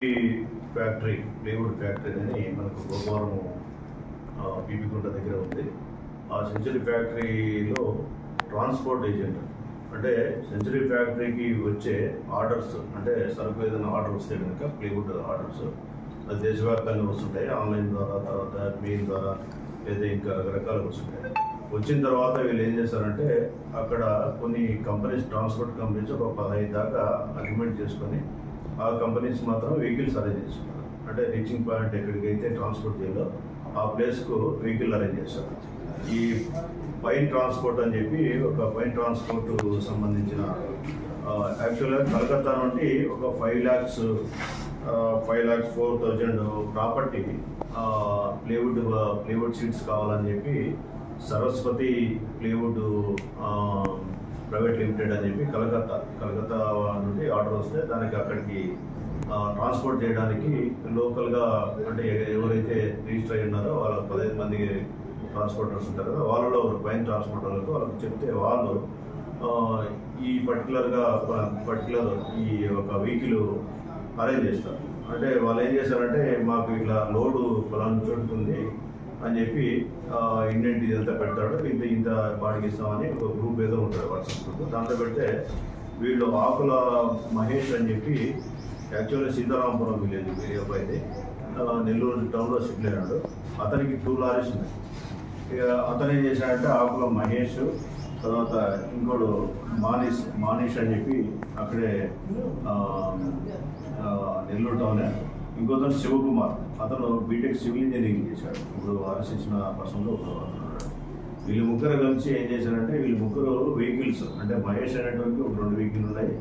Factory plywood factory అని మనకు గోపవరం పీపీగుంట దగ్గర ఉంది. ఆ సెంచరీ ఫ్యాక్టరీలో ట్రాన్స్పోర్ట్ ఏజెంట్ అంటే సెంచరీ ఫ్యాక్టరీకి వచ్చే ఆర్డర్స్ అంటే సరుకు ఏదైనా ఆర్డర్ వస్తే కనుక ప్లేవుడ్ ఆర్డర్స్ అది దేశవ్యాప్తంగా వస్తుంటాయి. ఆన్లైన్ ద్వారా, తర్వాత మెయిల్ ద్వారా, లేదా ఇంకా రకరకాలుగా వస్తుంటాయి. వచ్చిన తర్వాత వీళ్ళు ఏం చేస్తారంటే అక్కడ కొన్ని కంపెనీస్, ట్రాన్స్పోర్ట్ కంపెనీస్ ఒక 15 దాకా అగ్రిమెంట్ చేసుకొని ఆ కంపెనీస్ మాత్రం వెహికల్స్ అరేంజ్ చేస్తున్నారు. అంటే రీచింగ్ పాయింట్ ఎక్కడికైతే ట్రాన్స్పోర్ట్ చేయాలో ఆ ప్లేస్కు వెహికల్ అరేంజ్ చేస్తారు. ఈ పైన్ ట్రాన్స్పోర్ట్ అని చెప్పి ఒక పైన్ ట్రాన్స్పోర్ట్ సంబంధించిన యాక్చువల్గా కలకత్తా నుండి ఒక 5,04,000 ప్రాపర్టీ ప్లేవుడ్ సీట్స్ కావాలని చెప్పి సరస్వతి ప్లేవుడ్ ప్రైవేట్ లిమిటెడ్ అని చెప్పి కలకత్తా నుండి ఆర్డర్ వస్తే దానికి అక్కడికి ట్రాన్స్పోర్ట్ చేయడానికి లోకల్గా అంటే ఎవరైతే రిజిస్టర్ అయి ఉన్నారో వాళ్ళ 15 మంది ట్రాన్స్పోర్టర్స్ ఉంటారు కదా, వాళ్ళలో పైన ట్రాన్స్పోర్టర్లకు వాళ్ళకి చెప్తే వాళ్ళు ఈ పర్టికులర్ ఈ ఒక వెహికల్ అరేంజ్ చేస్తారు. అంటే వాళ్ళు ఏం చేస్తారంటే మాకు ఇట్లా లోడు పలానా చోటుకుంది అని చెప్పి ఇండెంట్ ఇదంతా పెడతాడు, ఇంత బాడికి ఇస్తామని ఒక గ్రూప్ ఏదో ఉంటుంది వాట్సాప్ గ్రూప్. దాంట్లో పెడితే వీళ్ళు ఆకుల మహేష్ అని చెప్పి యాక్చువల్గా సీతారామపురం విలేజ్ అబ్బాయిది, నెల్లూరు టౌన్లో సెటిల్ అయినాడు. అతనికి 2 లారీస్ ఉన్నాయి. ఇక అతను ఏం చేశాడంటే ఆకుల మహేష్, తర్వాత ఇంకోడు మానిష్ అని చెప్పి అక్కడే నెల్లూరు టౌనే, ఇంకొకరు శివకుమార్, అతను బీటెక్ సివిల్ ఇంజనీరింగ్ చేశాడు. ఇప్పుడు ఆర్ఎస్ఎస్ పర్సన్లో ఉన్నాడు. వీళ్ళు ముగ్గురు కలిసి ఏం చేశారంటే వీళ్ళు ముగ్గురు వెహికల్స్ అంటే మహేష్ అనేటువంటి ఒక 2 వెహికల్ ఉన్నాయి,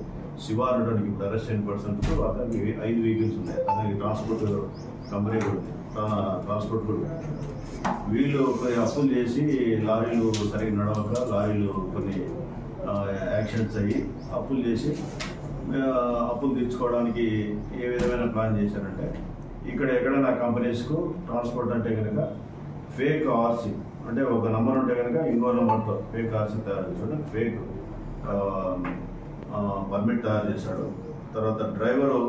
శివ అనేటువంటి ఇప్పుడు అరెస్ట్ అయిన పర్సన్కు అతనికి 5 వెహికల్స్ ఉన్నాయి. అతనికి ట్రాన్స్పోర్ట్ కంపెనీ కూడా ఉంది, ట్రాన్స్పోర్ట్ కూడా. వీళ్ళు కొన్ని అప్పులు చేసి లారీలు సరిగ్గా నడవక లారీలు కొన్ని యాక్సిడెంట్స్ అయ్యి అప్పులు చేసి అప్పులు తీర్చుకోవడానికి ఏ విధమైన ప్లాన్ చేశారంటే ఇక్కడ ఎక్కడైనా కంపెనీస్కు ట్రాన్స్పోర్ట్ అంటే కనుక ఫేక్ ఆర్సీ అంటే ఒక నెంబర్ ఉంటే కనుక ఇంకో నెంబర్తో ఫేక్ ఆర్సీ తయారు చేశాడు, ఫేక్ పర్మిట్ తయారు చేశాడు. తర్వాత డ్రైవరు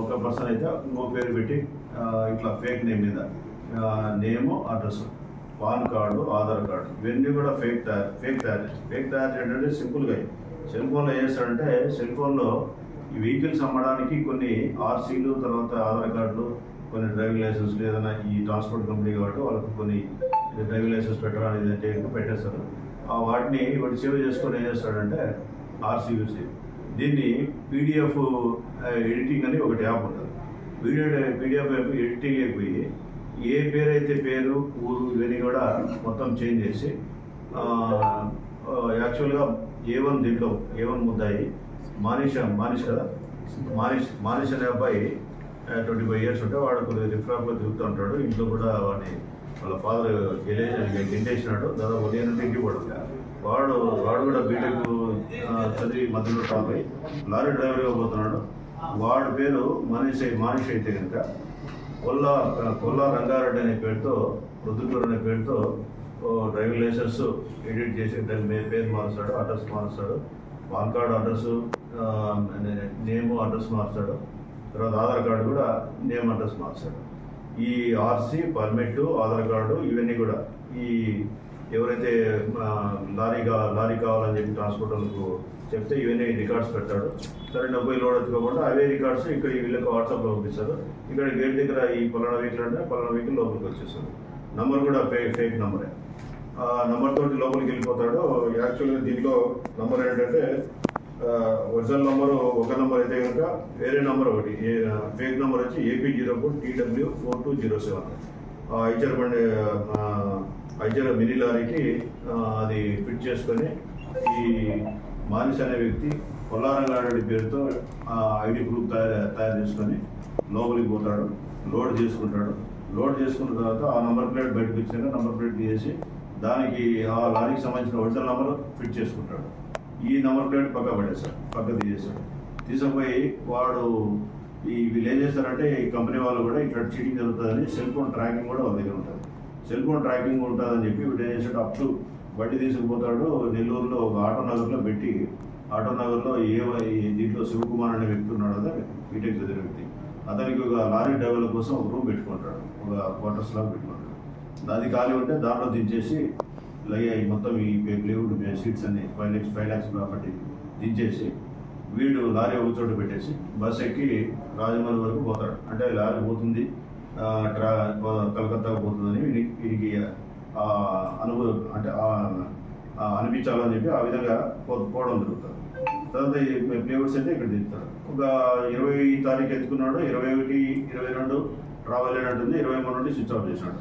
ఒక పర్సన్ అయితే ఇంకో పేరు పెట్టి ఇట్లా ఫేక్ నేమ్ మీద name, address, PAN card, Aadhaar card ఇవన్నీ కూడా ఫేక్ తయారు చేయడం సింపుల్గా సెల్ ఫోన్లో ఏం చేస్తాడంటే సెల్ ఫోన్లో ఈ వెహికల్స్ అమ్మడానికి కొన్ని ఆర్సీలు, తర్వాత ఆధార్ కార్డులు, కొన్ని డ్రైవింగ్ లైసెన్స్లు, ఏదైనా ఈ ట్రాన్స్పోర్ట్ కంపెనీ కాబట్టి వాళ్ళకి కొన్ని డ్రైవింగ్ లైసెన్స్ పెట్టడానికి అంటే పెట్టేస్తారు. వాటిని సేవ్ చేసుకొని ఏం చేస్తాడంటే ఆర్సీ యూసీ దీన్ని పీడిఎఫ్ ఎడిటింగ్ అని ఒకటి యాప్ ఉంటుంది. పీడిఎఫ్ ఎడిటింగ్ అయిపోయి ఏ పేరైతే పేరు, ఊరు ఇవన్నీ కూడా మొత్తం చేంజ్ చేసి యాక్చువల్గా A1 దీంట్లో A1 ముద్దాయి మానిష్ కదా, మానిష్ అనే అబ్బాయి 25 years ఉంటే వాడు కొద్దిగా రిఫ్రాఫ్లో తిరుగుతూ ఉంటాడు. ఇంట్లో కూడా వాడిని వాళ్ళ ఫాదర్ గెంటేసినాడు. దాదాపు ఉదయం నుండి ఇంటికి వాడు కూడా బీటెక్ చదివి మధ్యలో టాప్ అయ్యి లారీ డ్రైవర్గా పోతున్నాడు. వాడి పేరు మానిష్ అయితే కనుక కొల్లా రంగారెడ్డి అనే పేరుతో, రుద్దుటూరు అనే పేరుతో డ్రైవింగ్ లైసెన్స్ ఎడిట్ చేసి పేరు మారుస్తాడు, అడ్రస్ మారుస్తాడు, పాన్ కార్డు అడ్రస్ నేము అడ్రస్ మారుస్తాడు, తర్వాత ఆధార్ కార్డు కూడా నేమ్ అడ్రస్ మారుస్తాడు. ఈ ఆర్సీ, పర్మిట్, ఆధార్ కార్డు ఇవన్నీ కూడా ఈ ఎవరైతే లారీ కావాలని చెప్పి ట్రాన్స్పోర్టర్లకు చెప్తే ఇవన్నీ రికార్డ్స్ పెడతాడు. సరే డబ్బు లోడ్ ఎత్తుకోకుండా అవే రికార్డ్స్ ఇక్కడ వీళ్ళకి వాట్సాప్లో పంపిస్తారు. ఇక్కడ గేట్ దగ్గర ఈ పలానా వెహికల్ అంటే పలానా వెహికల్ లోపలికి వచ్చేస్తారు. నంబర్ కూడా ఫేక్ నంబరే. ఆ నంబర్ తోటి లోపలికి వెళ్ళిపోతాడు. యాక్చువల్గా దీంట్లో నంబర్ ఏంటంటే ఒరిజినల్ నంబరు ఒక నంబర్ అయితే కనుక వేరే నంబర్ ఒకటి, ఫేక్ నంబర్ వచ్చి AP04TW4207 ఐచర్ మినీ లారీకి అది ఫిట్ చేసుకొని ఈ మానిష్ అనే వ్యక్తి కొల్లారంగారెడ్డి పేరుతో ఐడి గ్రూప్ తయారు చేసుకొని లోపలికి పోతాడు, లోడ్ చేసుకున్న తర్వాత ఆ నంబర్ ప్లేట్ బయటకు వచ్చాక నంబర్ ప్లేట్ తీసేసి దానికి ఆ లారీకి సంబంధించిన ఒరిజినల్ నంబర్ ఫిట్ చేసుకుంటాడు. ఈ నంబర్ ప్లేట్ పక్క తీసేస్తాడు. తీసుకుపోయి వాడు వీళ్ళు ఏం చేస్తారంటే ఈ కంపెనీ వాళ్ళు కూడా ఇట్లా చీటింగ్ జరుగుతుందని సెల్ ఫోన్ ట్రాకింగ్ కూడా వాళ్ళ దగ్గర ఉంటుంది. సెల్ ఫోన్ ట్రాకింగ్ ఉంటుందని చెప్పి వీడు ఏం చేస్తాడు, అప్ టు బండి తీసుకుపోతాడు. నెల్లూరులో ఒక ఆటోనగర్లో పెట్టి, ఆటోనగర్లో దీంట్లో శివకుమార్ అనే వ్యక్తి ఉన్నాడు కదా, బీటెక్ చదివిన వ్యక్తి, అతనికి ఒక లారీ డ్రైవర్ల కోసం ఒక రూమ్ పెట్టుకుంటాడు, ఒక క్వార్టర్స్ లాగా పెట్టుకుంటాడు. అది ఖాళీ ఉంటే దాంట్లో దించేసి మొత్తం ఈ ప్లేవుడ్ సీట్స్ అన్ని 5 lakhs ప్రాపర్టీ దించేసి వీడు లారీ ఒక చోట పెట్టేసి బస్ ఎక్కి రాజమండ్రి వరకు పోతాడు. అంటే లారీ పోతుంది, కలకత్తాకు పోతుందని వీడికి అనుభవం అంటే అనిపించాలని చెప్పి ఆ విధంగా పోవడం జరుగుతుంది. తర్వాత ప్లేవుడ్స్ అయితే ఇక్కడ దిగుతాడు. ఒక 20 తారీఖు ఎత్తుకున్నాడు, 21, 22 ట్రావెల్ అయినట్టుంది, 23 నుండి స్విచ్ ఆఫ్ చేసినాడు.